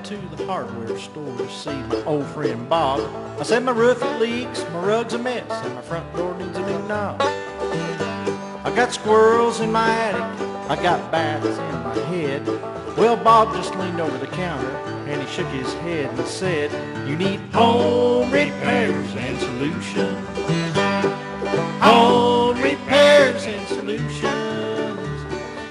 to the hardware store to see my old friend Bob. I said my roof it leaks, my rug's a mess, and my front door needs a new knob. I got squirrels in my attic, I got bats in my head. Well, Bob just leaned over the counter and he shook his head and said, "You need home repairs and solutions. Home repairs and solutions.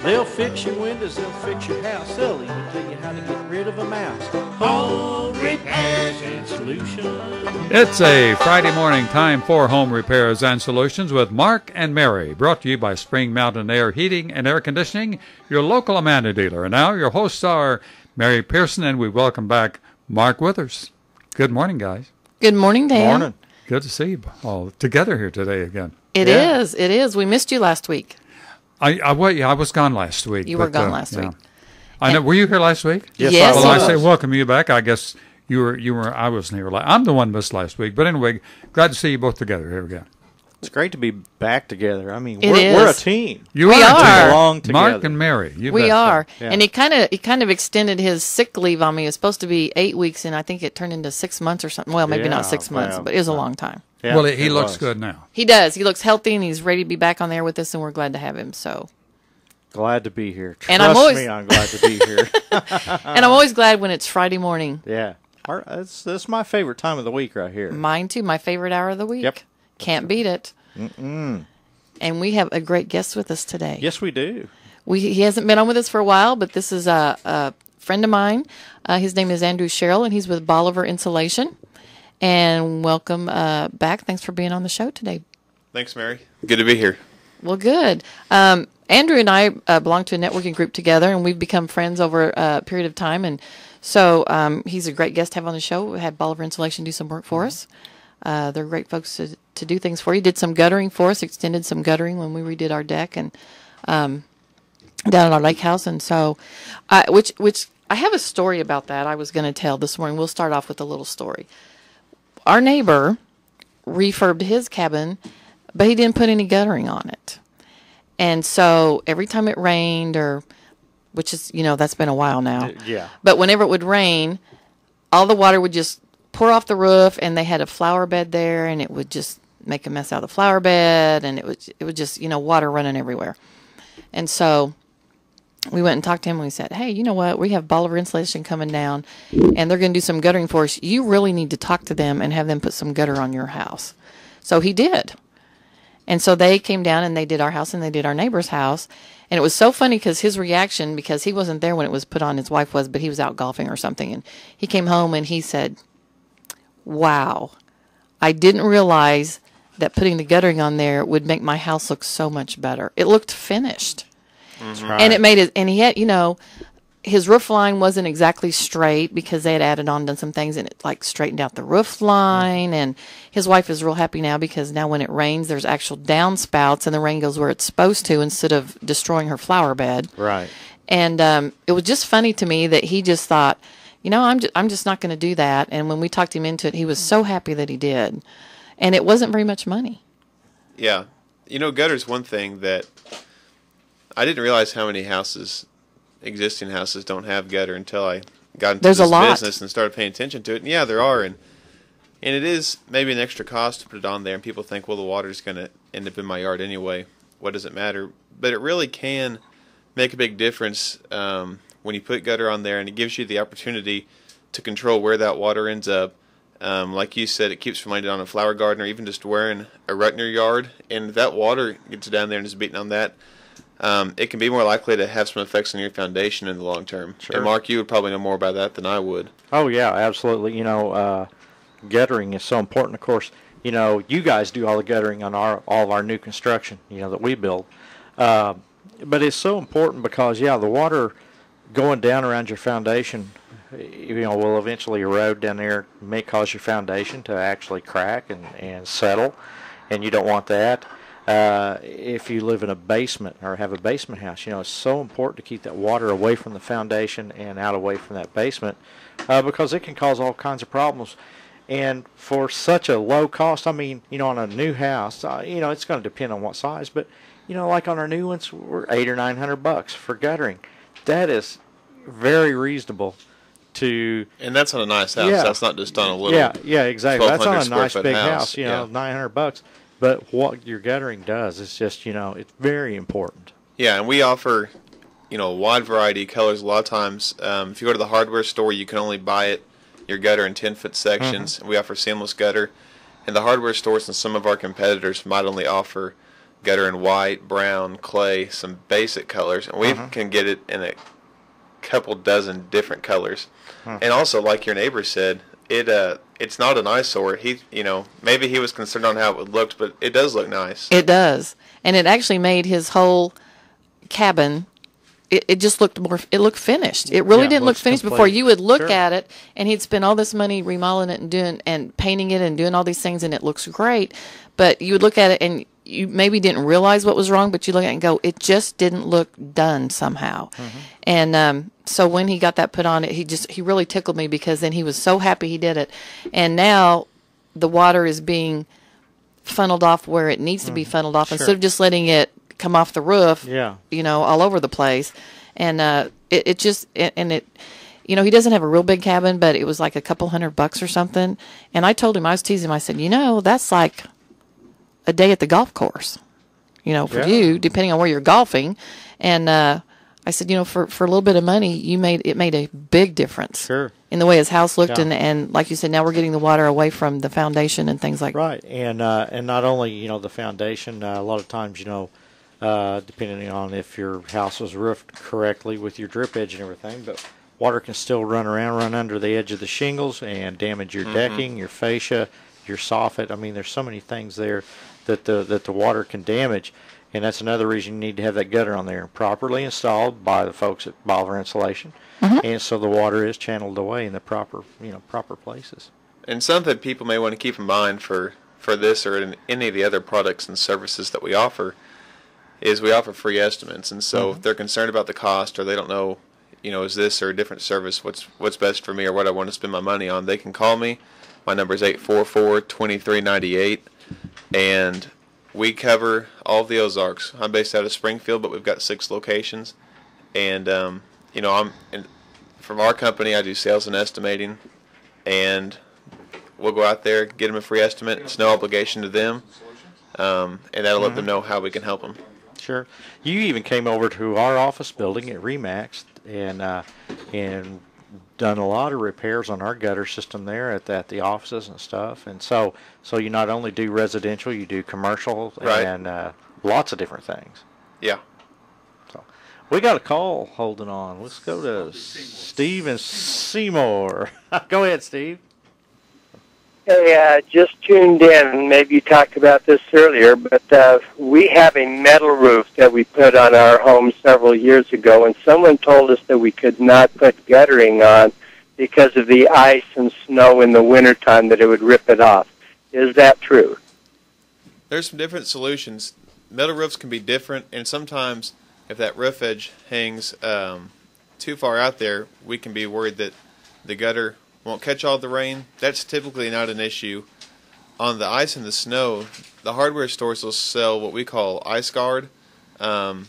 They'll fix your windows, they'll fix your house, they'll even tell you how to get rid of a mouse. Home repairs and solutions." It's a Friday morning time for Home Repairs and Solutions with Mark and Mary, brought to you by Spring Mountain Air Heating and Air Conditioning, your local Amana dealer. And now your hosts are Mary Pearson, and we welcome back Mark Withers. Good morning, guys. Good morning, Dan. Morning. Good to see you all together here today again. It is. We missed you last week. I was gone last week. You were gone last week. I know. Were you here last week? Yes, Well, I I say was. welcome you back. I guess you were. I wasn't here. I'm the one missed last week. But anyway, glad to see you both together here again. It's great to be back together. I mean, It we're a is. team. You We are. are. Too. Belong together. Mark and Mary. You We bet. are. Yeah. And he kind of extended his sick leave on me. It was supposed to be 8 weeks, and I think it turned into 6 months or something. Well, maybe Yeah, not 6 months, well, but it was a long time. Yeah, Well, he it looks was. good now. He does. He looks healthy, and he's ready to be back on there with us, and we're glad to have him. So, Glad to be here. Trust And I'm always- me, I'm glad to be here. and I'm always glad when it's Friday morning. Yeah. That's my favorite time of the week right here. Mine too. My favorite hour of the week. Yep. Can't beat it. And we have a great guest with us today. Yes, we do. He hasn't been on with us for a while, but this is a friend of mine. His name is Andrew Sherrill, and he's with Bolivar Insulation. And welcome back. Thanks for being on the show today. Thanks, Mary. Good to be here. Well, good. Andrew and I belong to a networking group together, and we've become friends over a period of time. And so he's a great guest to have on the show. We had Bolivar Insulation do some work for us. They're great folks to do things for you. Did some guttering for us, extended some guttering when we redid our deck and down at our lake house. And so, which I have a story about that I was going to tell this morning. We'll start off with a little story. Our neighbor refurbed his cabin, but he didn't put any guttering on it. And so every time it rained, which is, that's been a while now. Yeah. But whenever it would rain, all the water would just pour off the roof, and they had a flower bed there, and it would just make a mess out of the flower bed, and it would just, water running everywhere. And so we went and talked to him, and we said, "Hey, you know what? We have Bolivar Insulation coming down, and they're going to do some guttering for us. You really need to talk to them and have them put some gutter on your house." So he did. And so they came down and they did our house and they did our neighbor's house. And it was so funny because his reaction, because he wasn't there when it was put on, his wife was, but he was out golfing or something. And he came home and he said, "Wow, I didn't realize that putting the guttering on there would make my house look so much better. It looked finished." That's right. And it made it, and he had, his roof line wasn't exactly straight because they had added on done some things and it straightened out the roof line. And his wife is real happy now because now when it rains, there's actual downspouts and the rain goes where it's supposed to instead of destroying her flower bed. Right. And it was just funny to me that he just thought, I'm just not going to do that. And when we talked him into it, he was so happy that he did. And it wasn't very much money. Yeah. Gutter's one thing that I didn't realize how many existing houses don't have gutter until I got into There's a this lot. business and started paying attention to it. And yeah, there are. And it is maybe an extra cost to put it on there. And people think, well, the water's going to end up in my yard anyway. What does it matter? But it really can make a big difference when you put gutter on there. And it gives you the opportunity to control where that water ends up. Like you said, it keeps from landing on a flower garden or even just wearing a rut in your yard. And if that water gets down there and is beating on that, it can be more likely to have some effects on your foundation in the long term. Sure. And Mark, you would probably know more about that than I would. Oh, yeah, absolutely. Guttering is so important. Of course, you guys do all the guttering on all of our new construction, that we build. But it's so important because, the water going down around your foundation, will eventually erode down there, may cause your foundation to actually crack and settle, and you don't want that. If you live in a basement or have a basement house, it's so important to keep that water away from the foundation and out away from that basement because it can cause all kinds of problems. And for such a low cost, on a new house, it's going to depend on what size, but, like on our new ones, we're $800 or $900 for guttering. That is very reasonable to. And that's on a nice house. Yeah. That's not just on a little. Yeah, exactly. That's on a 1,200 square nice foot big house. house, $900. But what your guttering does is just, it's very important. Yeah, and we offer, a wide variety of colors. A lot of times, if you go to the hardware store, you can only buy your gutter in 10-foot sections. We offer seamless gutter. And the hardware stores and some of our competitors might only offer gutter in white, brown, clay, some basic colors. And we can get it in a couple dozen different colors. And also, like your neighbor said, it's not an eyesore. Maybe he was concerned on how it would look, but it does look nice. It does. And it actually made his whole cabin, it just looked it looked finished. It really didn't look finished before. You would look at it, and he'd spend all this money remodeling it and painting it and doing all these things, and it looks great. But you would look at it, and you maybe didn't realize what was wrong, but you look at it and go, it just didn't look done somehow. And so when he got that put on it, he really tickled me, because then he was so happy he did it. And now the water is being funneled off where it needs to be funneled off, instead of just letting it come off the roof, all over the place. And he doesn't have a real big cabin, but it was like a couple $100 or something. And I told him, I was teasing him, I said, that's like a day at the golf course, for you, depending on where you're golfing. And I said, for a little bit of money, it made a big difference in the way his house looked. And like you said, now we're getting the water away from the foundation and things like that. Right. And not only, the foundation, a lot of times, depending on if your house was roofed correctly with your drip edge and everything, but water can still run under the edge of the shingles and damage your decking, your fascia, your soffit. I mean, there's so many things there that the water can damage, and that's another reason you need to have that gutter on there properly installed by the folks at Bolivar Insulation, and so the water is channeled away in the proper places. And something people may want to keep in mind for this or in any of the other products and services that we offer is we offer free estimates. And so if they're concerned about the cost, or they don't know, is this or a different service what's best for me or what I want to spend my money on, they can call me. My number is 844-2398, and we cover all of the Ozarks. I'm based out of Springfield, but we've got 6 locations. And from our company, I do sales and estimating, and we'll go out there, get them a free estimate. It's no obligation to them, and that'll let them know how we can help them. Sure. You even came over to our office building at Remax and done a lot of repairs on our gutter system there at the offices and stuff. And so you not only do residential, you do commercial and lots of different things. Yeah. So we got a call holding on. Let's go to Steve and Seymour. Go ahead, Steve. Hey, just tuned in. Maybe you talked about this earlier, but we have a metal roof that we put on our home several years ago, and someone told us that we could not put guttering on because of the ice and snow in the wintertime, that it would rip it off. Is that true? There's some different solutions. Metal roofs can be different, and sometimes if that roof edge hangs too far out there, we can be worried that the gutter won't catch all the rain. That's typically not an issue. On the ice and the snow, the hardware stores will sell what we call ice guard, and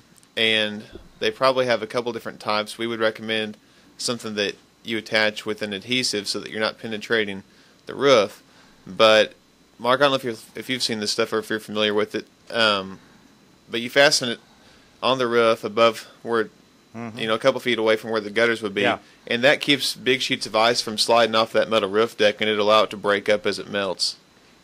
they probably have a couple different types. We would recommend something that you attach with an adhesive so that you're not penetrating the roof. But Mark, I don't know if you've seen this stuff or if you're familiar with it, but you fasten it on the roof above where a couple feet away from where the gutters would be. And that keeps big sheets of ice from sliding off that metal roof deck, and it'll allow it to break up as it melts.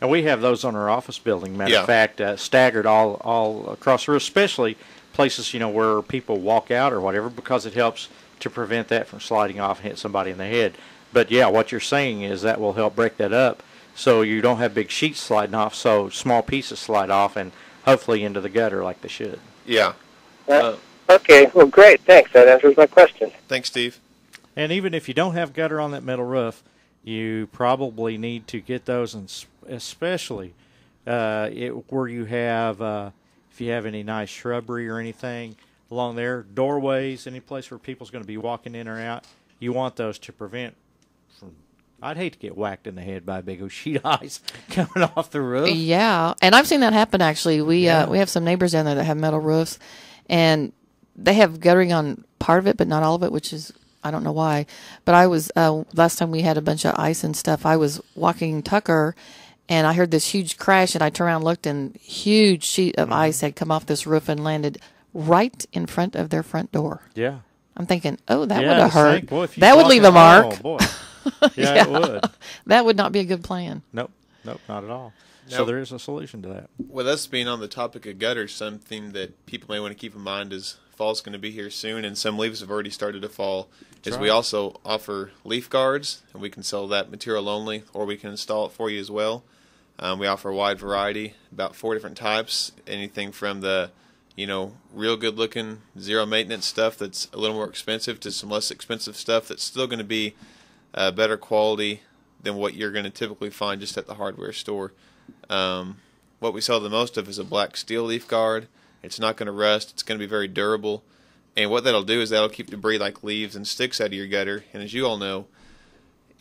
And we have those on our office building, matter of fact, staggered all across the roof, especially places, where people walk out or whatever, because it helps to prevent that from sliding off and hit somebody in the head. But, what you're saying is that will help break that up so you don't have big sheets sliding off, so small pieces slide off and hopefully into the gutter like they should. Yeah. Okay, well, great. Thanks. That answers my question. Thanks, Steve. And even if you don't have gutter on that metal roof, you probably need to get those, and especially where you have, if you have any nice shrubbery or anything along there, doorways, any place where people's going to be walking in or out, you want those to prevent from. I'd hate to get whacked in the head by a big old sheet of ice coming off the roof. Yeah, and I've seen that happen, actually. We have some neighbors down there that have metal roofs, and they have guttering on part of it, but not all of it, which is I don't know why, but I was last time we had a bunch of ice and stuff. I was walking Tucker, and I heard this huge crash, and I turned around and looked, and huge sheet of ice had come off this roof and landed right in front of their front door. Yeah. I'm thinking, oh, that Yeah, would have hurt. boy, if you That would walk leave in- a mark. Oh, boy. Yeah, it would. That would not be a good plan. Nope, not at all. So Nope. there is a solution to that. With us being on the topic of gutters, something that people may want to keep in mind is fall's going to be here soon, and some leaves have already started to fall. That's We right. also offer leaf guards, and we can sell that material only, or we can install it for you as well. We offer a wide variety, about 4 different types, anything from the real good looking zero maintenance stuff that's a little more expensive to some less expensive stuff that's still going to be better quality than what you're going to typically find just at the hardware store. What we sell the most of is a black steel leaf guard. It's not going to rust. It's going to be very durable. And what that'll do is that'll keep debris like leaves and sticks out of your gutter. And as you all know,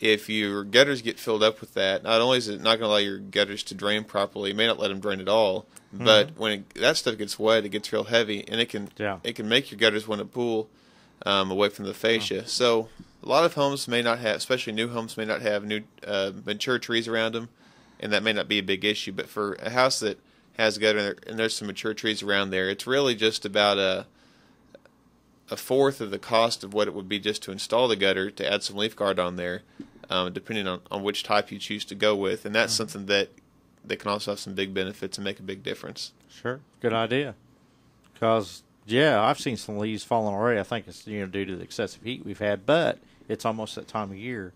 if your gutters get filled up with that, not only is it not going to allow your gutters to drain properly, it may not let them drain at all, but when that stuff gets wet, it gets real heavy, and it can make your gutters want to pool away from the fascia. So a lot of homes may not have, especially new homes, may not have new mature trees around them, and that may not be a big issue. But for a house that has gutter and there's some mature trees around there, it's really just about a fourth of the cost of what it would be just to install the gutter to add some leaf guard on there, depending on which type you choose to go with. And that's something that can also have some big benefits and make a big difference. Sure, good idea. Because I've seen some leaves falling already. I think it's due to the excessive heat we've had, but it's almost that time of year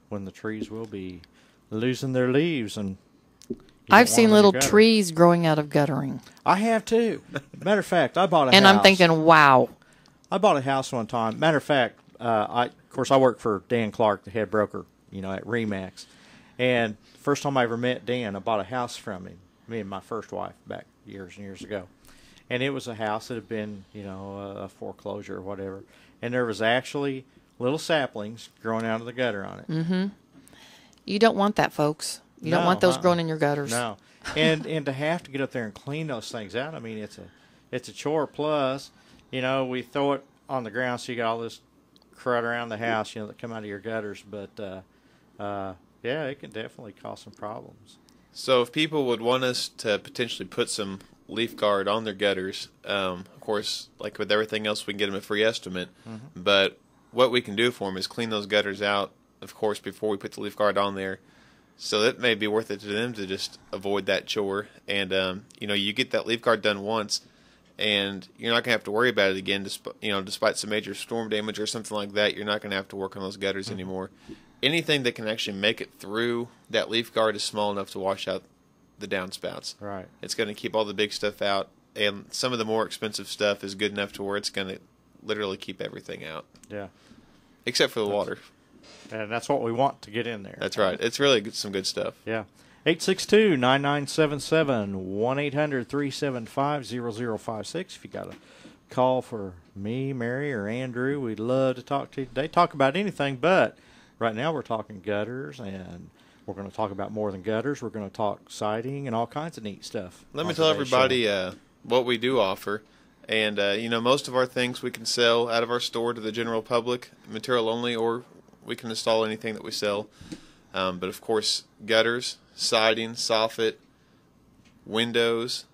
when the trees will be losing their leaves, and I've seen little trees growing out of guttering. I have too. Matter of fact, I bought a house. And I'm thinking, wow. I bought a house one time. Matter of fact, I work for Dan Clark, the head broker, at Remax. And first time I ever met Dan, I bought a house from him, me and my first wife, back years and years ago. And it was a house that had been, a foreclosure or whatever. And there was actually little saplings growing out of the gutter on it. Mm-hmm. You don't want that, folks. You don't want those growing in your gutters. No. And to have to get up there and clean those things out, I mean, it's a chore. Plus, we throw it on the ground, so you got all this crud around the house, that come out of your gutters. But, it can definitely cause some problems. So if people would want us to potentially put some leaf guard on their gutters, of course, like with everything else, we can get them a free estimate. But what we can do for them is clean those gutters out, of course, before we put the leaf guard on there. So that may be worth it to them to just avoid that chore. And, you get that leaf guard done once, and you're not going to have to worry about it again, despite some major storm damage or something like that. You're not going to have to work on those gutters anymore. Anything that can actually make it through that leaf guard is small enough to wash out the downspouts. Right. It's going to keep all the big stuff out, and some of the more expensive stuff is good enough to where it's going to literally keep everything out. Yeah. Except for the water. And that's what we want to get in there. That's right. It's really some good stuff. Yeah. 862-9977, 1-800-375-0056. If you got a call for me, Mary, or Andrew, we'd love to talk to you today. Talk about anything, but right now we're talking gutters, and we're going to talk about more than gutters. We're going to talk siding and all kinds of neat stuff. Let me tell everybody what we do offer. And, most of our things we can sell out of our store to the general public, material only, or we can install anything that we sell. But, of course, gutters, siding, soffit, windows,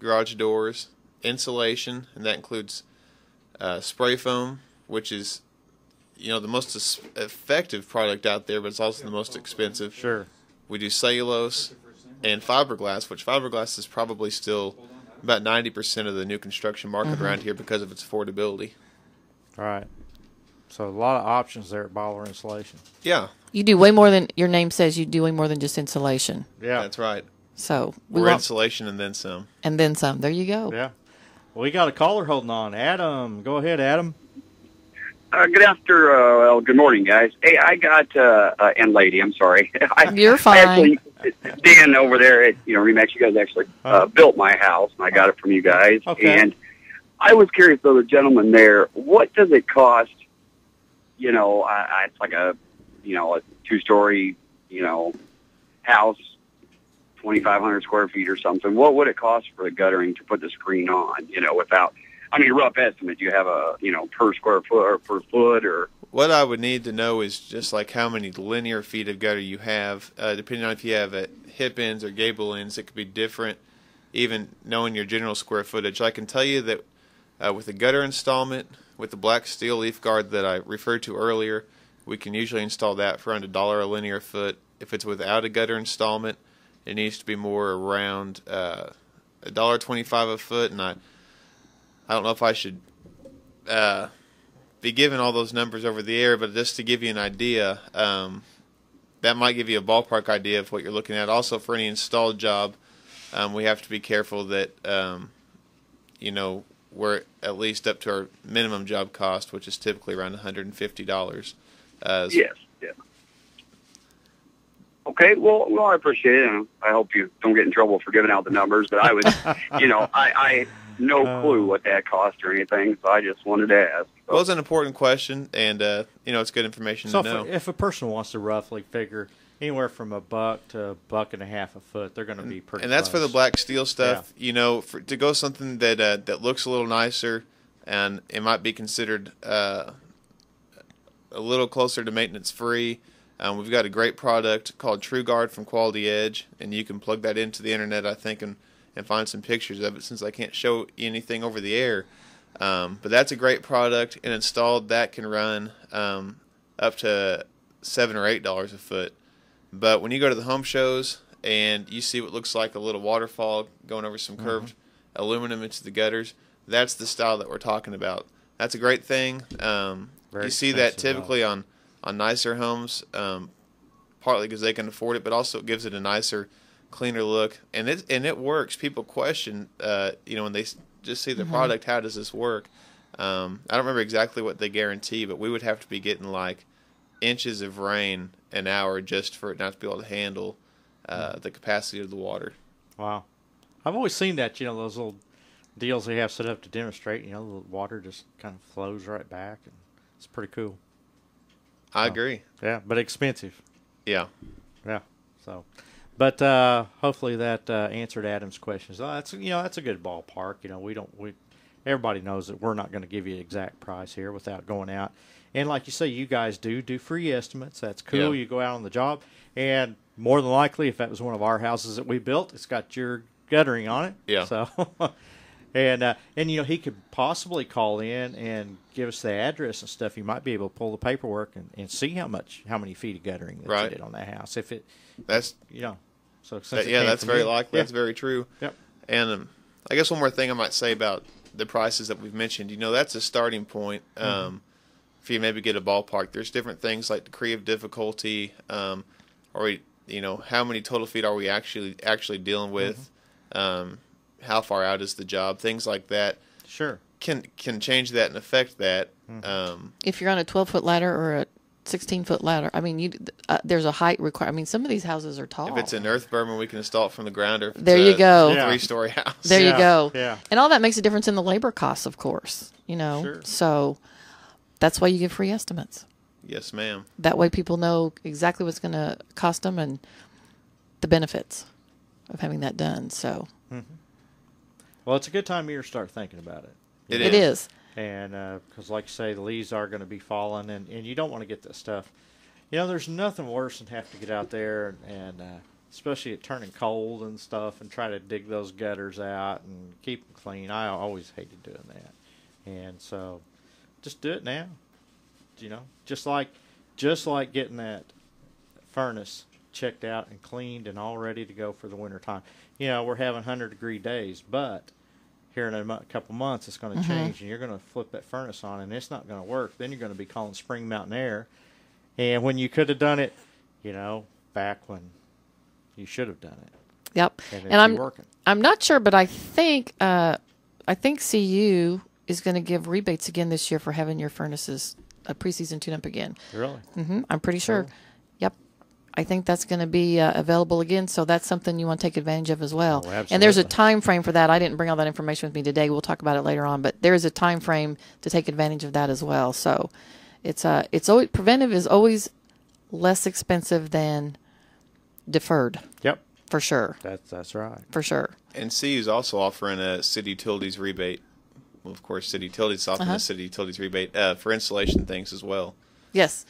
garage doors, insulation, and that includes spray foam, which is, the most effective product out there, but it's also the most expensive. Sure. We do cellulose and fiberglass, which fiberglass is probably still about 90% of the new construction market around here because of its affordability. All right. So a lot of options there at Bolivar Insulation. Yeah. You do way more than your name says. You do way more than just insulation. Yeah. That's right. So we're insulation and then some. And then some. There you go. Yeah. Well, we got a caller holding on. Adam. Go ahead, Adam. Good morning, guys. Hey, I got, and lady, I'm sorry. You're fine. Actually, Dan over there at, Remax, you guys actually built my house, and I got it from you guys. Okay. And I was curious, though, the gentleman there, what does it cost, it's like a 2-story, house, 2,500 square feet or something. What would it cost for the guttering to put the screen on, without... rough estimate. Do you have a, per square foot or per foot or? what I would need to know is just like how many linear feet of gutter you have. Depending on if you have hip ends or gable ends, it could be different. Even knowing your general square footage, I can tell you that with the gutter installment, with the black steel leaf guard that I referred to earlier, we can usually install that for around $1 a linear foot. If it's without a gutter installment, it needs to be more around $1.25 a foot, and I don't know if I should be giving all those numbers over the air, but just to give you an idea, that might give you a ballpark idea of what you're looking at. Also, for any installed job, we have to be careful that we're at least up to our minimum job cost, which is typically around $150. Yes. Yeah. Okay. Well, I appreciate it. And I hope you don't get in trouble for giving out the numbers. But I was, I no clue what that cost or anything, so I just wanted to ask. So. Well, it's an important question, and it's good information to know. So if a person wants to roughly figure anywhere from $1 to $1.50 a foot, they're going to be pretty. And that's close. for the black steel stuff. Yeah. To go something that looks a little nicer, and it might be considered a little closer to maintenance free. We've got a great product called TrueGuard from Quality Edge, and you can plug that into the internet, I think, and find some pictures of it, since I can't show anything over the air. But that's a great product, and installed that can run up to $7 or $8 a foot. But when you go to the home shows and you see what looks like a little waterfall going over some curved aluminum into the gutters, that's the style that we're talking about. That's a great thing. You see that typically on nicer homes, partly because they can afford it, but also it gives it a nicer, cleaner look. And it works. People question, when they just see the product, how does this work? I don't remember exactly what they guarantee, but we would have to be getting like inches of rain an hour just for it not to be able to handle the capacity of the water. Wow. I've always seen that, those little deals they have set up to demonstrate, the water just kind of flows right back, and it's pretty cool. I agree. Yeah, but expensive. Yeah. Yeah. So, but hopefully that answered Adam's questions. That's a good ballpark. Everybody knows that we're not going to give you an exact price here without going out. And like you say, you guys do free estimates. That's cool. Yeah. You go out on the job, and more than likely, if that was one of our houses that we built, it's got your guttering on it. Yeah. So, and he could possibly call in and give us the address and stuff. You might be able to pull the paperwork and see how many feet of guttering that you did on that house. If it, that's So that's very likely. Yeah. That's very true. Yep. And I guess one more thing I might say about the prices that we've mentioned. That's a starting point. If you maybe get a ballpark, there's different things like degree of difficulty, or how many total feet are we actually dealing with, how far out is the job, things like that. Sure. Can change that and affect that. If you're on a 12-foot ladder or a 16-foot ladder, there's a height requirement. Some of these houses are tall. If it's an earth berm, we can install it from the ground, or if there it's you go. a 3-story house. There you go. Yeah. And all that makes a difference in the labor costs, of course. Sure. So that's why you give free estimates. Yes, ma'am. That way people know exactly what's going to cost them and the benefits of having that done. So. Well, it's a good time of year to start thinking about it. It is. And because, like you say, the leaves are going to be falling, and you don't want to get this stuff. There's nothing worse than have to get out there and especially it turning cold and stuff, and try to dig those gutters out and keep them clean. I always hated doing that. And so just do it now. Just like getting that furnace checked out and cleaned and all ready to go for the winter time. We're having 100-degree days, but here in a couple months it's going to change, and you're going to flip that furnace on, and it's not going to work. Then you're going to be calling Spring Mountain Air, and when you could have done it, back when you should have done it. Yep. And I'm not sure, but I think CU is going to give rebates again this year for having your furnaces a preseason tune-up again. Really? I'm pretty sure. Yep. I think that's going to be available again, so that's something you want to take advantage of as well. Oh, absolutely. And there's a time frame for that. I didn't bring all that information with me today. We'll talk about it later on, but there is a time frame to take advantage of that as well. So it's always preventive is always less expensive than deferred. Yep. For sure. That's right. For sure. And CU is also offering a city utilities rebate. Well, of course, city utilities is offering a city utilities rebate for installation things as well. Yes.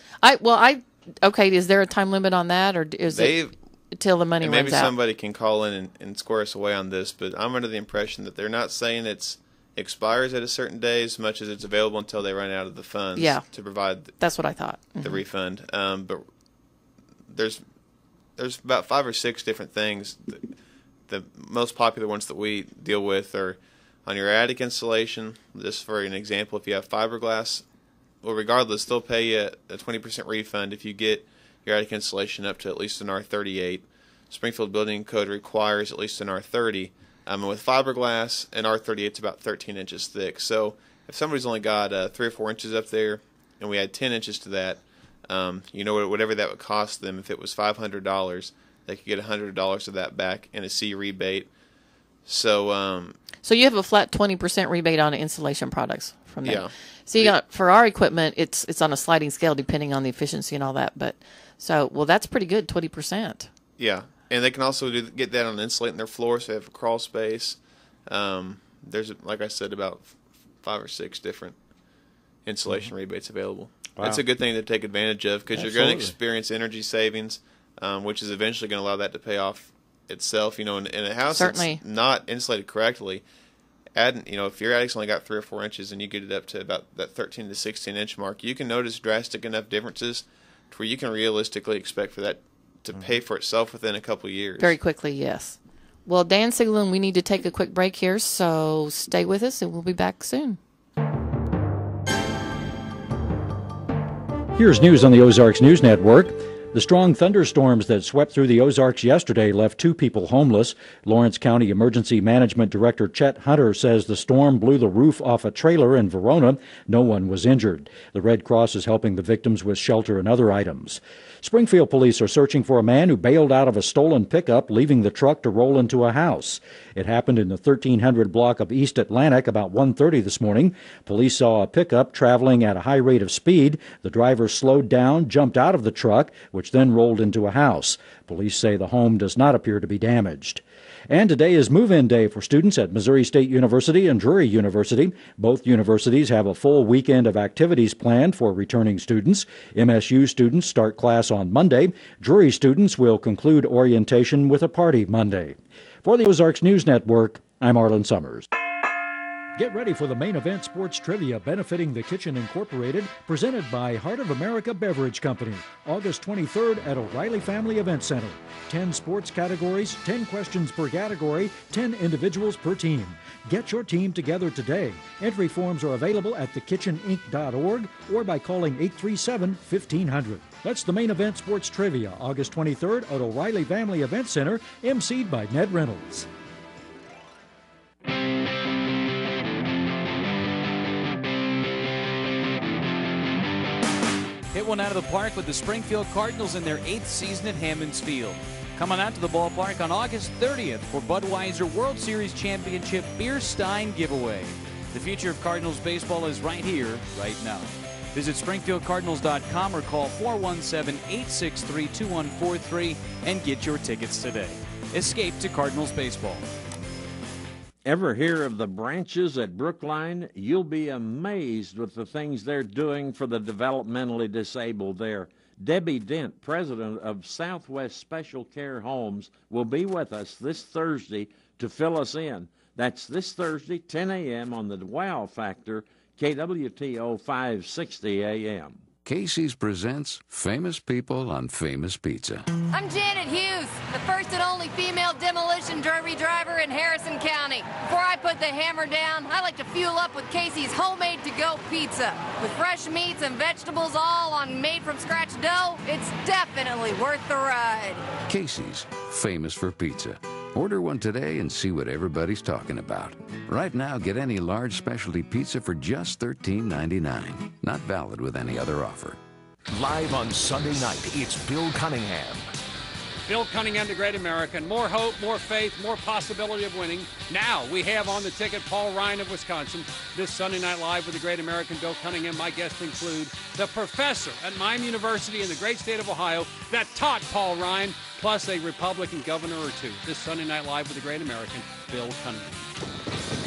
Okay, is there a time limit on that, or is it till the money runs out? Maybe somebody can call in and square us away on this, but I'm under the impression that they're not saying it expires at a certain day as much as it's available until they run out of the funds to provide that's what I thought. The refund. But there's about 5 or 6 different things. The most popular ones that we deal with are on your attic insulation. Just for an example, if you have fiberglass, well, regardless, they'll pay you a 20% refund if you get your attic insulation up to at least an R38. Springfield Building Code requires at least an R30. And with fiberglass, an R38 is about 13 inches thick. So if somebody's only got 3 or 4 inches up there, and we add 10 inches to that, whatever that would cost them, if it was $500, they could get $100 of that back in a C rebate. So you have a flat 20% rebate on insulation products from them. Yeah. So for our equipment, it's on a sliding scale depending on the efficiency and all that. But that's pretty good, 20%. Yeah, and they can also get that on insulating their floor, so they have a crawl space. There's, like I said, about 5 or 6 different insulation rebates available. Wow. That's a good thing to take advantage of because you're going to experience energy savings, which is eventually going to allow that to pay off itself. In a house that's not insulated correctly, if your attic's only got 3 or 4 inches and you get it up to about that 13 to 16 inch mark, you can notice drastic enough differences to where you can realistically expect for that to pay for itself within a couple of years. Very quickly, yes. Well, Dan Siglin, we need to take a quick break here, so stay with us and we'll be back soon. Here's news on the Ozarks News Network. The strong thunderstorms that swept through the Ozarks yesterday left 2 people homeless. Lawrence County Emergency Management Director Chet Hunter says the storm blew the roof off a trailer in Verona. No one was injured. The Red Cross is helping the victims with shelter and other items. Springfield police are searching for a man who bailed out of a stolen pickup, leaving the truck to roll into a house. It happened in the 1300 block of East Atlantic about 1:30 this morning. Police saw a pickup traveling at a high rate of speed. The driver slowed down, jumped out of the truck, which then rolled into a house. Police say the home does not appear to be damaged. And today is move-in day for students at Missouri State University and Drury University. Both universities have a full weekend of activities planned for returning students. MSU students start class on Monday. Drury students will conclude orientation with a party Monday. For the Ozarks News Network, I'm Arlen Summers. Get ready for the main event sports trivia benefiting the Kitchen Incorporated, presented by Heart of America Beverage Company, August 23rd at O'Reilly Family Event Center. 10 sports categories, 10 questions per category, 10 individuals per team. Get your team together today. Entry forms are available at thekitcheninc.org or by calling 837-1500. That's the main event sports trivia, August 23rd at O'Reilly Family Event Center, emceed by Ned Reynolds. Hit one out of the park with the Springfield Cardinals in their 8th season at Hammons Field. Come on out to the ballpark on August 30th for Budweiser World Series Championship Beer Stein giveaway. The future of Cardinals baseball is right here, right now. Visit SpringfieldCardinals.com or call 417-863-2143 and get your tickets today. Escape to Cardinals baseball. Ever hear of the branches at Brookline? You'll be amazed with the things they're doing for the developmentally disabled there. Debbie Dent, president of Southwest Special Care Homes, will be with us this Thursday to fill us in. That's this Thursday, 10 a.m. on the Wow Factor, KWTO 560 AM. Casey's presents Famous People on Famous Pizza. I'm Janet Hughes, the first and only female demolition derby driver in Harrison County. Before I put the hammer down, I like to fuel up with Casey's homemade to-go pizza. With fresh meats and vegetables all on made-from-scratch dough, it's definitely worth the ride. Casey's, famous for pizza. Order one today and see what everybody's talking about. Right now, get any large specialty pizza for just $13.99. Not valid with any other offer. Live on Sunday night, it's Bill Cunningham. Bill Cunningham, the Great American. More hope, more faith, more possibility of winning. Now we have on the ticket Paul Ryan of Wisconsin. This Sunday Night Live with the Great American Bill Cunningham. My guests include the professor at Miami University in the great state of Ohio that taught Paul Ryan, plus a Republican governor or two. This Sunday Night Live with the Great American Bill Cunningham.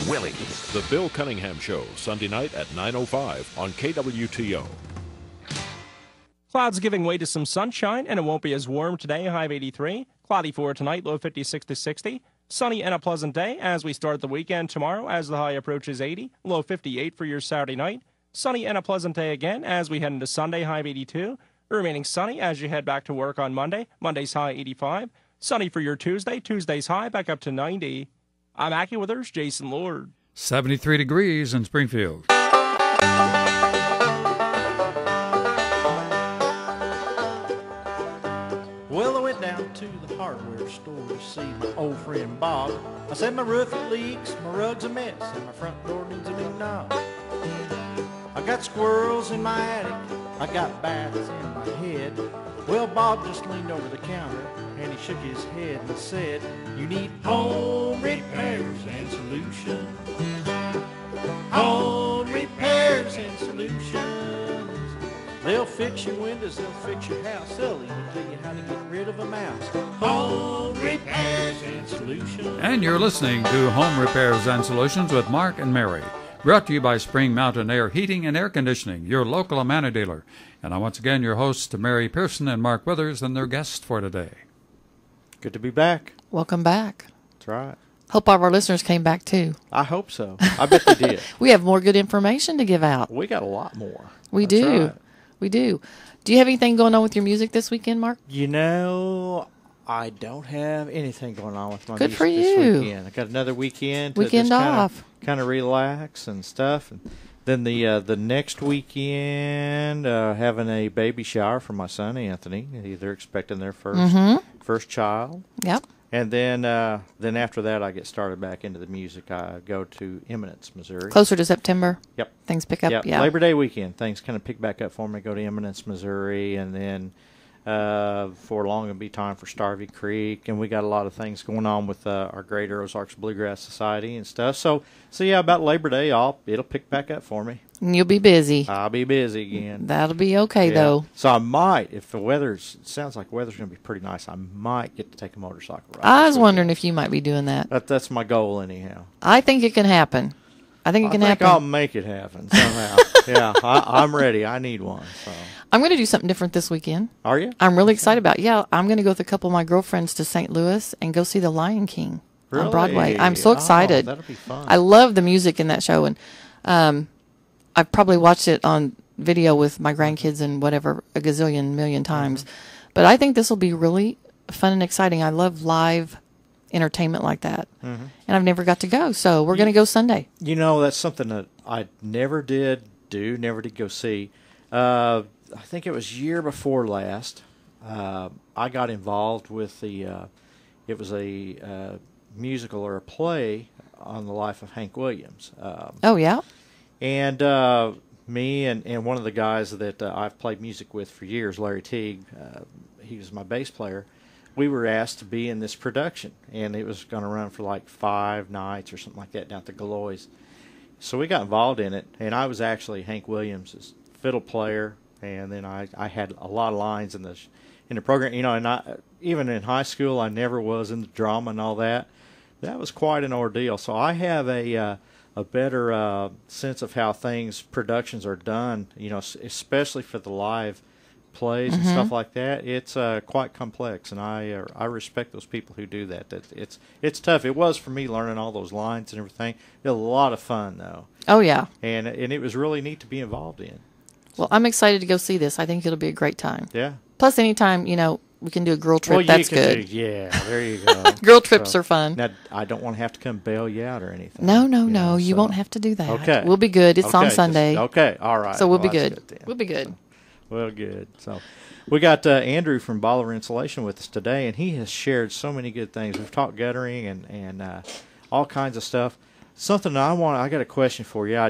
Willie. The Bill Cunningham Show, Sunday night at 9:05 on KWTO. Clouds giving way to some sunshine, and it won't be as warm today, high of 83. Cloudy for tonight, low 56 to 60. Sunny and a pleasant day as we start the weekend tomorrow as the high approaches 80, low 58 for your Saturday night. Sunny and a pleasant day again as we head into Sunday, high of 82. Remaining sunny as you head back to work on Monday. Monday's high 85. Sunny for your Tuesday. Tuesday's high back up to 90. I'm AccuWeather's Jason Lord. 73 degrees in Springfield. Well, I went down to the hardware store to see my old friend Bob. I said my roof it leaks, my rug's a mess, and my front door needs a new knob. I got squirrels in my attic, I got bats in my head. Well, Bob just leaned over the counter and he shook his head and said, you need home repairs and solutions. Home repairs and solutions. They'll fix your windows, they'll fix your house, they'll even tell you how to get rid of a mouse. Home repairs and solutions. And you're listening to Home Repairs and Solutions with Mark and Mary. Brought to you by Spring Mountain Air Heating and Air Conditioning, your local Amana dealer. And I'm once again your hosts, Mary Pearson and Mark Withers, and their guests for today. Good to be back. Welcome back. That's right. Hope all of our listeners came back too. I hope so. I bet they did. We have more good information to give out. We got a lot more. We That's do. right. We do. Do you have anything going on with your music this weekend, Mark? You know, I don't have anything going on with my Good music for this you. weekend. I got another weekend to Weekend just off. kind of relax and stuff. And then the next weekend, having a baby shower for my son Anthony. They're expecting their first child. Yep. And then after that, I get started back into the music. I go to Eminence, Missouri. Closer to September. Yep. Things pick up. Yep. Yeah. Labor Day weekend, things kind of pick back up for me. Go to Eminence, Missouri, and then before long it'll be time for Starvey Creek, and we got a lot of things going on with our Greater Ozarks Bluegrass Society and stuff. So yeah, about Labor Day, it'll pick back up for me. And you'll be busy. I'll be busy again. That'll be okay, though. So I might, if it sounds like the weather's going to be pretty nice, I might get to take a motorcycle ride. I was wondering if you might be doing that. That's my goal anyhow. I think it can happen. I think I'll make it happen somehow. Yeah, I'm ready. I need one. So. I'm going to do something different this weekend. Are you? I'm really excited about it. Yeah, I'm going to go with a couple of my girlfriends to St. Louis and go see The Lion King on Broadway. I'm so excited. That'll be fun. I love the music in that show, and I've probably watched it on video with my grandkids and whatever a gazillion million times. But I think this will be really fun and exciting. I love live entertainment like that. And I've never got to go, so we're going to go Sunday. You know, that's something that I never did go see. I think it was year before last. I got involved with it was a musical or a play on the life of Hank Williams. Oh, yeah? And me and one of the guys that I've played music with for years, Larry Teague, he was my bass player. We were asked to be in this production, and it was going to run for like 5 nights or something like that down at the Galois. So we got involved in it, and I was actually Hank Williams' fiddle player, and then I had a lot of lines in the program. You know, and even in high school, I never was in the drama and all that. That was quite an ordeal. So I have a better sense of how productions are done, you know, especially for the live plays and stuff like that. It's quite complex, and I respect those people who do that. It's tough. It was for me learning all those lines and everything. It was a lot of fun, though. Oh, yeah. And it was really neat to be involved in. Well, I'm excited to go see this. I think it'll be a great time. Yeah. Plus, anytime, you know, we can do a girl trip, that's good. Yeah, there you go. Girl trips are fun. Now, I don't want to have to come bail you out or anything. No, you won't have to do that. Okay. We'll be good. It's on Sunday. All right. So we'll be good. We'll be good. Well, good. So we got Andrew from Bolivar Insulation with us today, and he has shared so many good things. We've talked guttering and all kinds of stuff. Something I got a question for you.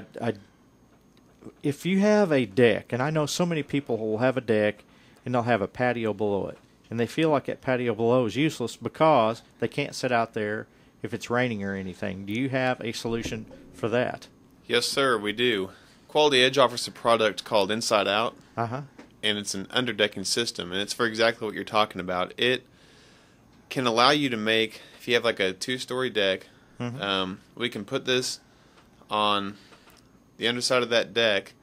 If you have a deck, and I know so many people will have a deck and they'll have a patio below it, and they feel like that patio below is useless because they can't sit out there if it's raining or anything. Do you have a solution for that? Yes, sir, we do. Quality Edge offers a product called Inside Out, and it's an underdecking system, and it's for exactly what you're talking about. It can allow you to make, if you have like a 2-story deck, we can put this on the underside of that deck,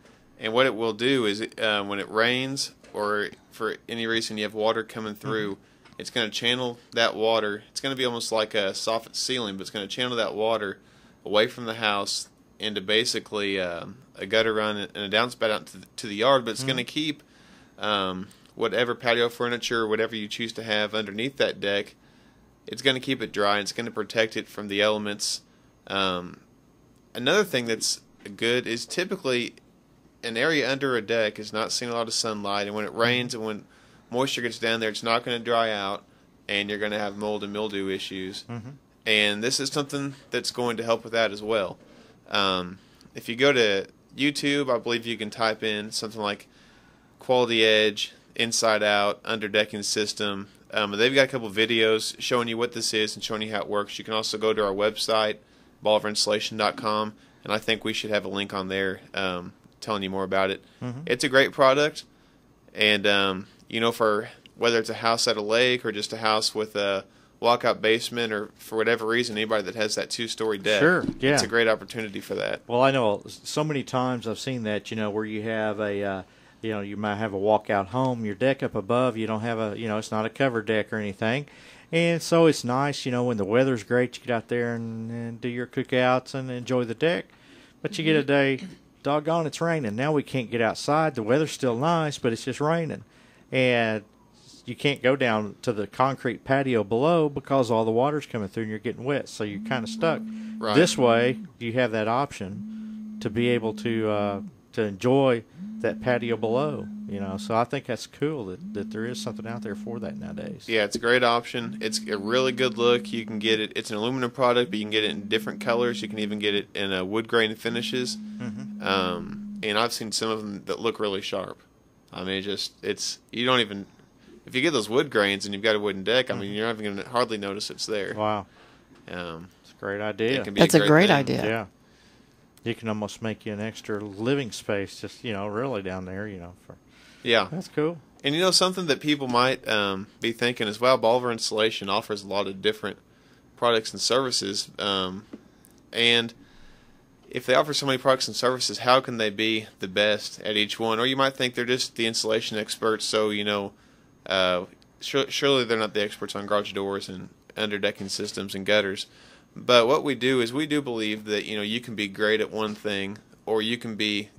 and what it will do is when it rains or for any reason you have water coming through, it's going to channel that water. It's going to be almost like a soffit ceiling, but it's going to channel that water away from the house into basically a gutter run and a downspout out to the yard. But it's going to keep whatever patio furniture or whatever you choose to have underneath that deck, it's going to keep it dry, and it's going to protect it from the elements. Another thing that's good is typically an area under a deck is not seeing a lot of sunlight, and when it rains and when moisture gets down there, it's not going to dry out, and you're going to have mold and mildew issues. And this is something that's going to help with that as well. If you go to YouTube, I believe you can type in something like Quality Edge, Inside Out, Underdecking System. They've got a couple of videos showing you what this is and showing you how it works. You can also go to our website, BolivarInsulation.com, and I think we should have a link on there telling you more about it. It's a great product, and you know, for whether it's a house at a lake or just a house with a walkout basement, or for whatever reason, anybody that has that 2-story deck, Sure, yeah. it's a great opportunity for that. Well, I know so many times I've seen that, you know, where you have a, you know, you might have a walkout home, your deck up above, you don't have a, you know, it's not a covered deck or anything. And so it's nice, you know, when the weather's great, you get out there and do your cookouts and enjoy the deck. But you get a day, doggone, it's raining. Now we can't get outside. The weather's still nice, but it's just raining. And you can't go down to the concrete patio below because all the water's coming through and you're getting wet, so you're kind of stuck. Right. This way, you have that option to be able to enjoy that patio below, you know. So I think that's cool that there is something out there for that nowadays. Yeah, it's a great option. It's a really good look. You can get it. It's an aluminum product, but you can get it in different colors. You can even get it in wood grain finishes. And I've seen some of them that look really sharp. I mean, it's you don't even, if you get those wood grains and you've got a wooden deck, I mean, you're not even going to hardly notice it's there. Wow. It's a great idea. It can be That's a great thing. idea. Yeah. You can almost make you an extra living space, just, you know, really down there, you know. Yeah. That's cool. And, you know, something that people might be thinking as well, Bolivar Insulation offers a lot of different products and services. And if they offer so many products and services, how can they be the best at each one? Or you might think they're just the insulation experts, so, you know, surely they're not the experts on garage doors and underdecking systems and gutters. But what we do is we do believe that, you know, you can be great at one thing, or you can be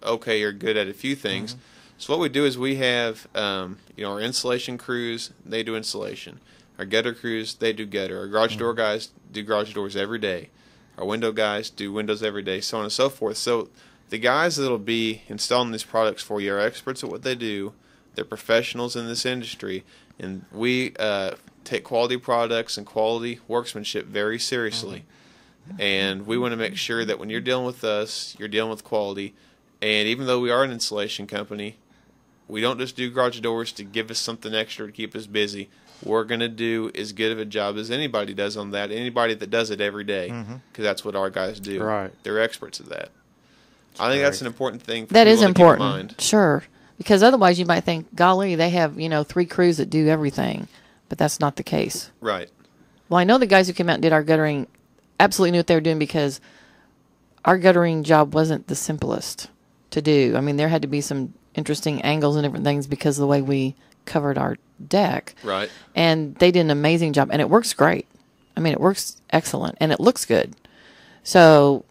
okay or good at a few things. So what we do is we have, you know, our insulation crews, they do insulation. Our gutter crews, they do gutter. Our garage door guys do garage doors every day. Our window guys do windows every day, so on and so forth. So the guys that will be installing these products for you are experts at what they do. They're professionals in this industry, and we take quality products and quality workmanship very seriously. And we want to make sure that when you're dealing with us, you're dealing with quality. And even though we are an insulation company, we don't just do garage doors to give us something extra to keep us busy. What we're going to do as good of a job as anybody does on that, anybody that does it every day, because that's what our guys do. Right. They're experts at that. I think that's an important thing for That people is to important. keep in mind. Sure. Because otherwise you might think, golly, they have, you know, 3 crews that do everything. But that's not the case. Right. Well, I know the guys who came out and did our guttering absolutely knew what they were doing, because our guttering job wasn't the simplest to do. I mean, there had to be some interesting angles and different things because of the way we covered our deck. Right. And they did an amazing job, and it works great. I mean, it works excellent, and it looks good. So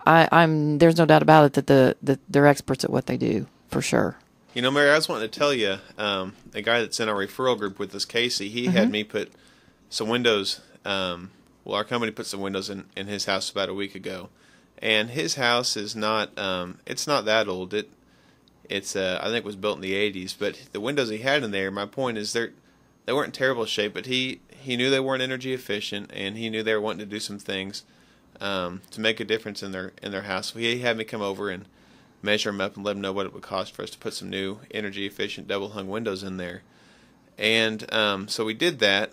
I'm there's no doubt about it that they're experts at what they do, for sure. You know, Mary, I just wanted to tell you, a guy that's in our referral group with us, Casey, he had me put some windows, well, our company put some windows in his house about a week ago. And his house is not, it's not that old. It's I think it was built in the 80s, but the windows he had in there, my point is they weren't in terrible shape, but he knew they weren't energy efficient, and he knew they were wanting to do some things to make a difference in their house. So he had me come over and measure them up and let them know what it would cost for us to put some new energy efficient double hung windows in there. And so we did that,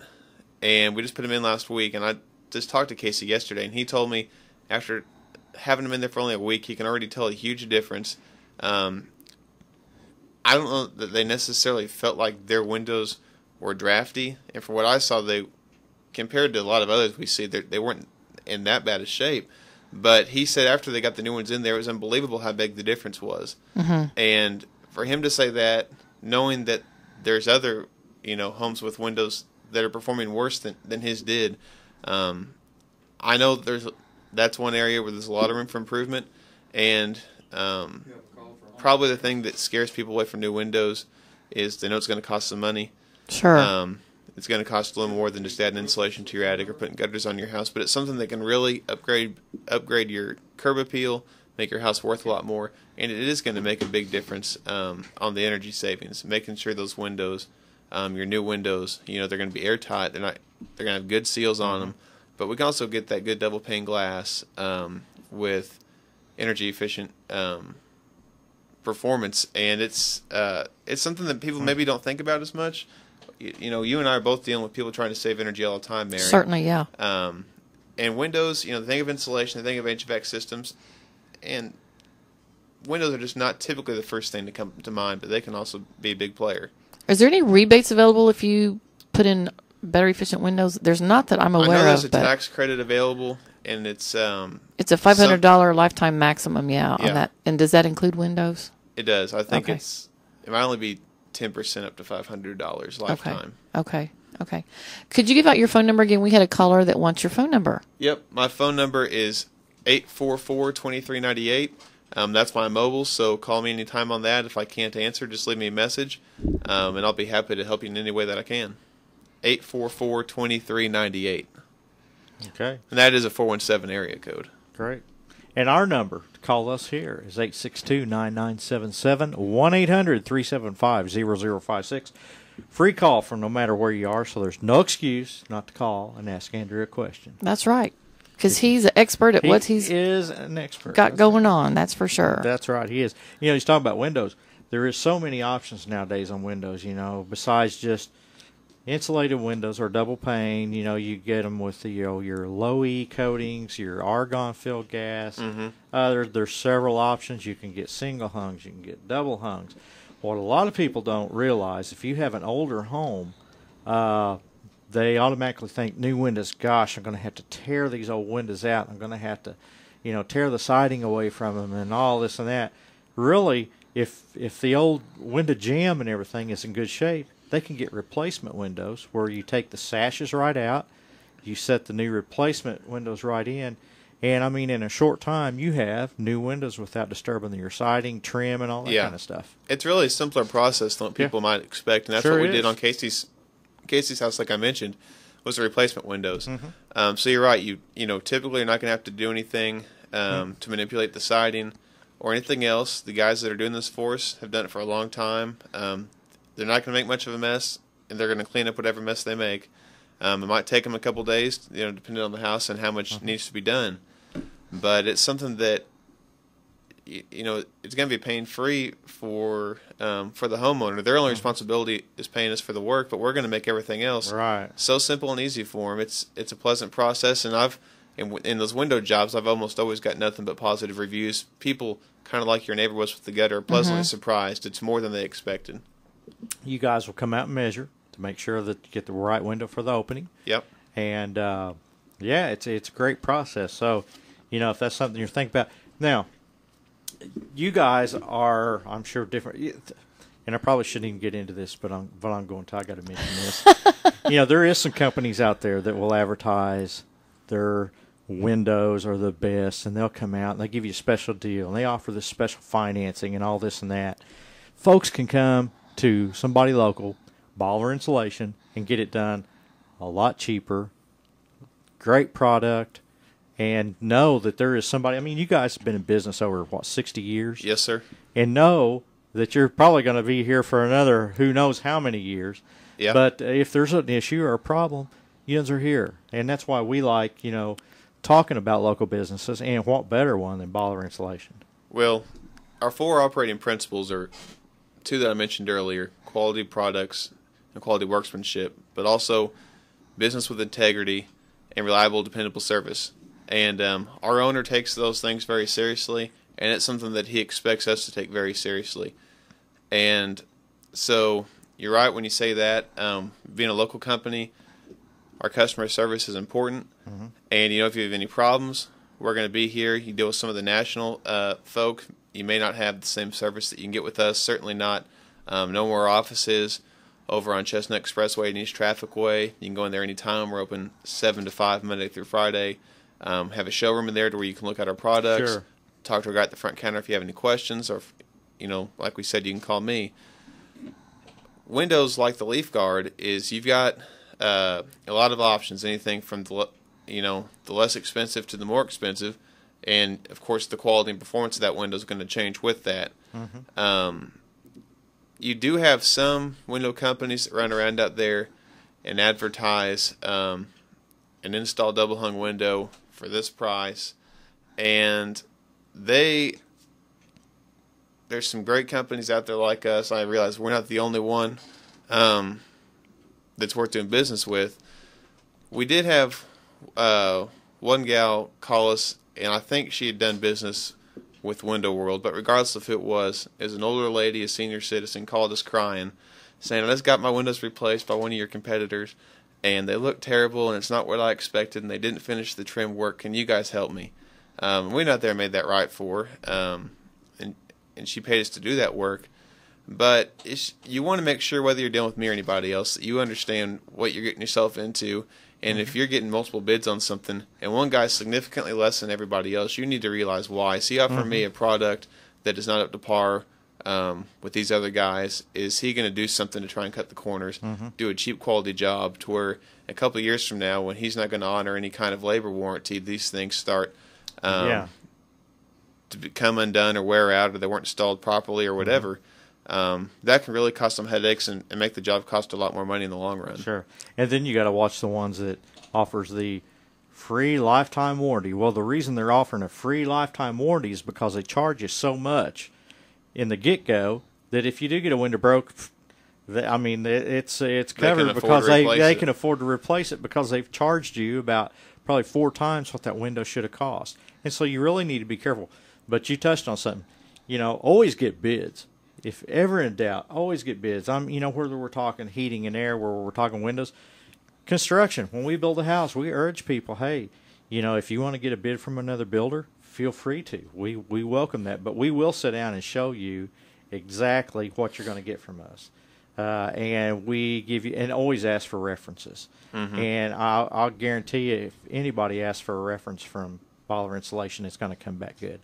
and we just put them in last week. And I just talked to Casey yesterday, and he told me after having them in there for only a week, he can already tell a huge difference. I don't know that they necessarily felt like their windows were drafty, and from what I saw, they, compared to a lot of others we see, they weren't in that bad a shape. But he said after they got the new ones in there, it was unbelievable how big the difference was. And for him to say that, knowing that there's other, homes with windows that are performing worse than his did, I know that's one area where there's a lot of room for improvement, and probably the thing that scares people away from new windows is they know it's going to cost some money. Sure. It's going to cost a little more than just adding insulation to your attic or putting gutters on your house, but it's something that can really upgrade your curb appeal, make your house worth a lot more, and it is going to make a big difference on the energy savings. Making sure those windows, your new windows, they're going to be airtight. They're going to have good seals on them, but we can also get that good double pane glass with energy efficient performance, and it's something that people maybe don't think about as much. You and I are both dealing with people trying to save energy all the time, Mary. Certainly, yeah. And windows, the thing of insulation, the thing of HVAC systems, and windows are just not typically the first thing to come to mind, but they can also be a big player. Is there any rebates available if you put in better efficient windows? There's not that I'm aware of. I know there's a tax credit available, and it's a $500 lifetime maximum, on that. And does that include windows? It does. I think it might only be 10% up to $500 lifetime. Okay. Could you give out your phone number again? We had a caller that wants your phone number. Yep. My phone number is 844-2398. That's my mobile, so call me anytime on that. If I can't answer, just leave me a message, and I'll be happy to help you in any way that I can. 844-2398. Okay. And that is a 417 area code. Great. And our number to call us here is 862-9977, 1-800-375-0056. Free call from no matter where you are, so there's no excuse not to call and ask Andrew a question. That's right, because he's an expert at what he's is an expert. got going on, that's for sure. That's right, he is. He's talking about windows. There is so many options nowadays on windows, besides just insulated windows or double pane. You get them with your low E coatings, your argon filled gas. There's several options. You can get single hungs, you can get double hungs. What a lot of people don't realize, if you have an older home, they automatically think new windows. Gosh, I'm going to have to tear these old windows out. I'm going to have to, tear the siding away from them and all this and that. Really, if the old window jamb and everything is in good shape, they can get replacement windows where you take the sashes right out, you set the new replacement windows right in, and in a short time you have new windows without disturbing your siding, trim, and all that kind of stuff. It's really a simpler process than what people might expect, and that's what we did on Casey's house, like I mentioned, was the replacement windows. So you're right. You typically are not going to have to do anything to manipulate the siding or anything else. The guys that are doing this for us have done it for a long time. They're not going to make much of a mess, and they're going to clean up whatever mess they make. It might take them a couple days, depending on the house and how much needs to be done. But it's something that, it's going to be pain-free for the homeowner. Their only responsibility is paying us for the work, but we're going to make everything else so simple and easy for them. It's a pleasant process, and in those window jobs, I've almost always got nothing but positive reviews. People, kind of like your neighbor was with the gutter, are pleasantly surprised. It's more than they expected. You guys will come out and measure to make sure that you get the right window for the opening. Yep. And, it's a great process. So, if that's something you're thinking about. Now, you guys are, I'm sure, different. And I probably shouldn't even get into this, but I'm going to. I got to mention this. There is some companies out there that will advertise their windows are the best, and they'll come out and they give you a special deal, and they offer this special financing and all this and that. Folks can come to somebody local, Bolivar Insulation, and get it done a lot cheaper. Great product, and know that there is somebody. You guys have been in business over 60 years? Yes, sir. And know that you're probably going to be here for another who knows how many years. Yeah. But if there's an issue or a problem, you guys are here, and that's why we like talking about local businesses. And what better one than Bolivar Insulation? Well, our 4 operating principles are 2 that I mentioned earlier: quality products and quality workmanship, but also business with integrity and reliable, dependable service. And our owner takes those things very seriously, and it's something that he expects us to take very seriously. And so you're right when you say that. Being a local company, our customer service is important. And if you have any problems, we're going to be here. You deal with some of the national folk, you may not have the same service that you can get with us. Certainly not. No more offices over on Chestnut Expressway and East Traffic Way. You can go in there anytime. We're open 7 to 5 Monday through Friday. Have a showroom in there to where you can look at our products. Sure. Talk to a guy at the front counter if you have any questions, or if, like we said, you can call me. Windows like the Leaf Guard is you've got a lot of options, anything from the less expensive to the more expensive, and of course the quality and performance of that window is going to change with that. Mm-hmm. You do have some window companies that run around out there and advertise an install double hung window for this price, and there's some great companies out there like us. I realize we're not the only one that's worth doing business with. We did have one gal call us, and I think she had done business with Window World, but regardless of who it was an older lady, a senior citizen, called us crying, saying, I just got my windows replaced by one of your competitors, and they look terrible, and it's not what I expected, and they didn't finish the trim work. Can you guys help me? We went out there and made that right for her, and she paid us to do that work. But you want to make sure, whether you're dealing with me or anybody else, that you understand what you're getting yourself into. And if you're getting multiple bids on something, and one guy's significantly less than everybody else, you need to realize why. So you offer me a product that is not up to par with these other guys. Is he going to do something to try and cut the corners, do a cheap quality job, to where a couple of years from now, when he's not going to honor any kind of labor warranty, these things start to become undone or wear out, or they weren't installed properly or whatever. That can really cause some headaches and make the job cost a lot more money in the long run. Sure. And then you got to watch the ones that offers the free lifetime warranty. Well, the reason they're offering a free lifetime warranty is because they charge you so much in the get-go that if you do get a window broke, it's covered because they can afford to replace it, because they've charged you about probably 4 times what that window should have cost. And so you really need to be careful. But you touched on something. Always get bids. If ever in doubt, always get bids. Whether we're talking heating and air, where we're talking windows, construction. When we build a house, we urge people, hey, if you want to get a bid from another builder, feel free to. We welcome that, but we will sit down and show you exactly what you're going to get from us, and we give you, and always ask for references. And I'll guarantee you, if anybody asks for a reference from Bolivar Insulation, it's going to come back good.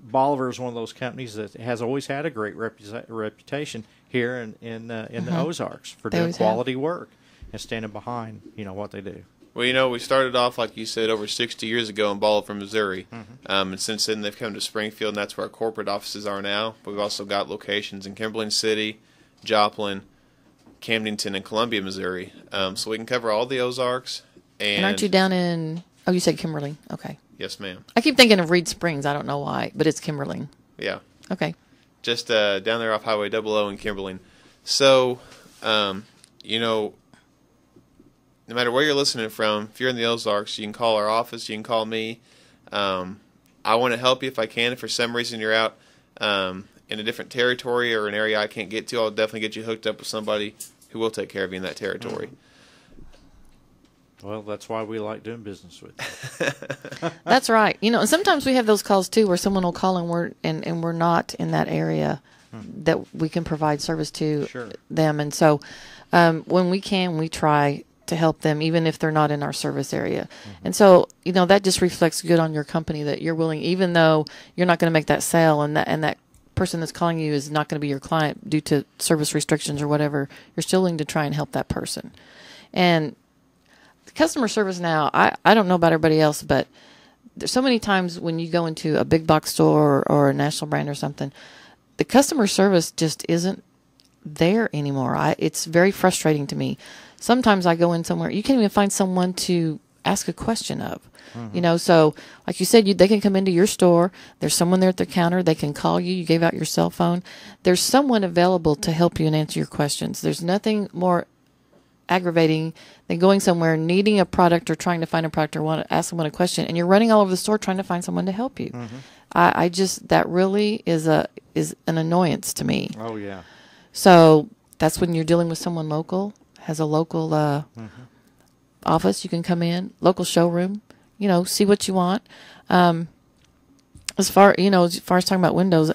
Bolivar is one of those companies that has always had a great reputation here in the Ozarks for doing quality work and standing behind what they do. Well, we started off, like you said, over 60 years ago in Bolivar, Missouri, and since then they've come to Springfield, and that's where our corporate offices are now. We've also got locations in Kimberly City, Joplin, Camdenton, and Columbia, Missouri, so we can cover all the Ozarks. And aren't you down in? Oh, you said Kimberly. Okay. Yes, ma'am. I keep thinking of Reed Springs. I don't know why, but it's Kimberly. Yeah. Okay. Just down there off Highway 00 in Kimberly. So, no matter where you're listening from, if you're in the Ozarks, you can call our office. You can call me. I want to help you if I can. If for some reason you're out in a different territory or an area I can't get to, I'll definitely get you hooked up with somebody who will take care of you in that territory. Well, that's why we like doing business with you. That's right. And sometimes we have those calls too, where someone will call and we're not in that area that we can provide service to them. And so when we can, we try to help them, even if they're not in our service area. And so, that just reflects good on your company, that you're willing, even though you're not going to make that sale, and that person that's calling you is not going to be your client due to service restrictions or whatever, you're still willing to try and help that person. And customer service now, I don't know about everybody else, but there's so many times when you go into a big box store or a national brand or something, the customer service just isn't there anymore. It's very frustrating to me. Sometimes I go in somewhere, you can't even find someone to ask a question of. So like you said, they can come into your store. There's someone there at the counter. They can call you. You gave out your cell phone. There's someone available to help you and answer your questions. There's nothing more aggravating than going somewhere, needing a product or trying to find a product or want to ask someone a question, and you're running all over the store trying to find someone to help you. I just, that really is an annoyance to me. Oh yeah. So that's when you're dealing with someone local, has a local office. You can come in, local showroom, see what you want. As far as talking about windows,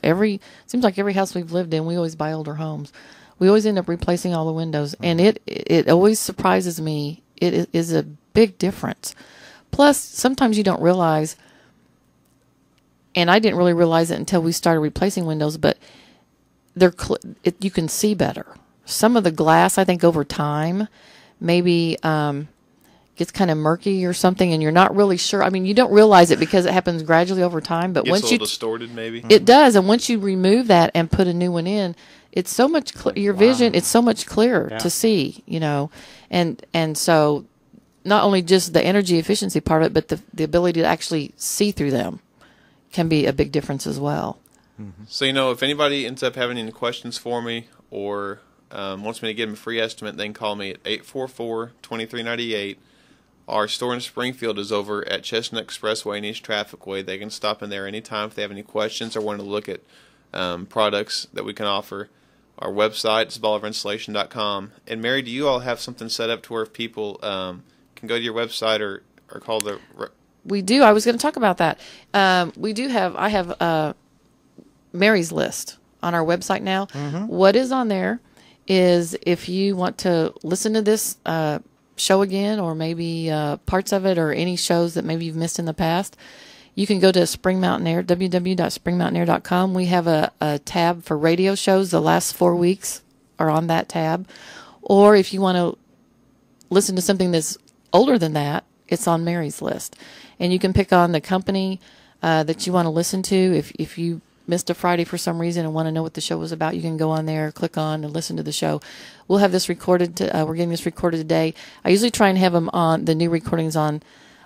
seems like every house we've lived in, we always buy older homes. We always end up replacing all the windows, and it always surprises me. It is a big difference. Plus, sometimes you don't realize, and I didn't really realize it until we started replacing windows, but you can see better. Some of the glass, I think, over time, maybe gets kind of murky or something, and you're not really sure. I mean, you don't realize it because it happens gradually over time. But once a little distorted, maybe it does, and once you remove that and put a new one in, it's so much your vision. It's so much clearer to see, and so not only just the energy efficiency part of it, but the ability to actually see through them can be a big difference as well. Mm-hmm. So if anybody ends up having any questions for me or wants me to give them a free estimate, they can call me at 844-2398. Our store in Springfield is over at Chestnut Expressway and East Trafficway. They can stop in there anytime if they have any questions or want to look at products that we can offer. Our website is BolivarInsulation.com. And Mary, do you all have something set up to where if people can go to your website or call the... We do. I was going to talk about that. I have Mary's list on our website now. Mm-hmm. What is on there is if you want to listen to this show again, or maybe parts of it, or any shows that maybe you've missed in the past, you can go to Spring Mountain Air, www.springmountainair.com. We have a tab for radio shows. The last 4 weeks are on that tab. Or if you want to listen to something that's older than that, it's on Mary's list. And you can pick on the company that you want to listen to. If you missed a Friday for some reason and want to know what the show was about, you can go on there, click on, and listen to the show. We'll have this recorded. We're getting this recorded today. I usually try and have them on, the new recordings on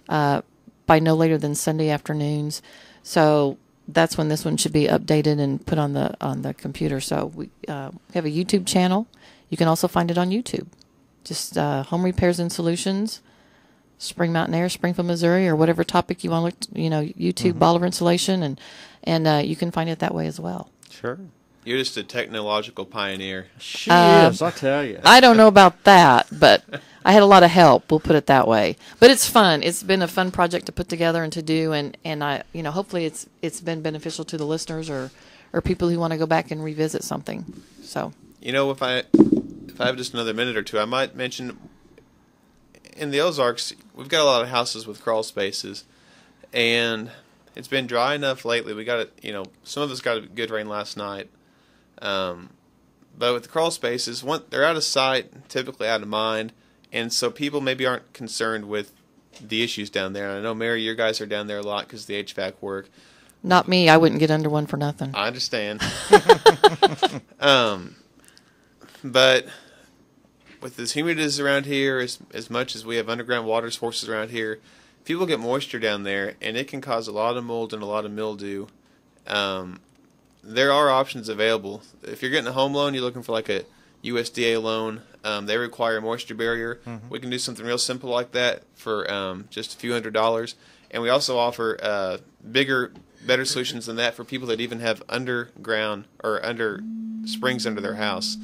by no later than Sunday afternoons. So that's when this one should be updated and put on the computer. So we have a YouTube channel. You can also find it on YouTube. Just Home Repairs and Solutions, Spring Mountain Air, Springfield, Missouri, or whatever topic you want to look, YouTube, Bolivar Insulation, and you can find it that way as well. Sure. You're just a technological pioneer. She is, I tell you. I don't know about that, but I had a lot of help, we'll put it that way. But it's fun. It's been a fun project to put together and to do, and I, hopefully it's been beneficial to the listeners or people who want to go back and revisit something. So, if I have just another minute or two, I might mention in the Ozarks, we've got a lot of houses with crawl spaces, and it's been dry enough lately. We got it, some of us got a good rain last night. But with the crawl spaces, they're out of sight, typically out of mind, and so people maybe aren't concerned with the issues down there. And I know, Mary, your guys are down there a lot because of the HVAC work. Not me. I wouldn't get under one for nothing. I understand. But with as humid as around here, as much as we have underground water sources around here, people get moisture down there, and it can cause a lot of mold and a lot of mildew. There are options available. If you're getting a home loan, you're looking for like a USDA loan. They require a moisture barrier. Mm-hmm. We can do something real simple like that for just a few $100s. And we also offer bigger, better solutions than that for people that even have underground or under springs under their house.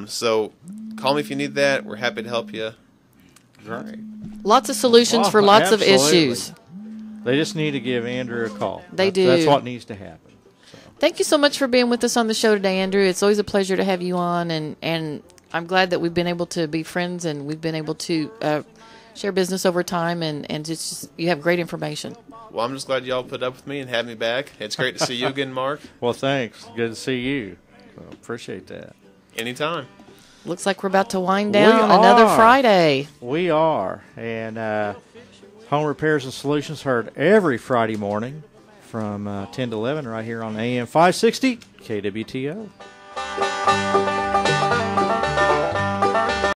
So call me if you need that. We're happy to help you. Right. Lots of solutions for lots of issues. They just need to give Andrew a call. They do. That's what needs to happen. So. Thank you so much for being with us on the show today, Andrew. It's always a pleasure to have you on, and I'm glad that we've been able to be friends and we've been able to share business over time, and just you have great information. Well, I'm just glad y'all put up with me and had me back. It's great to see you again, Mark. Well, thanks. Good to see you. So, appreciate that. Anytime. Looks like we're about to wind down another Friday. We are. And Home Repairs and Solutions heard every Friday morning from 10 to 11 right here on AM 560 KWTO.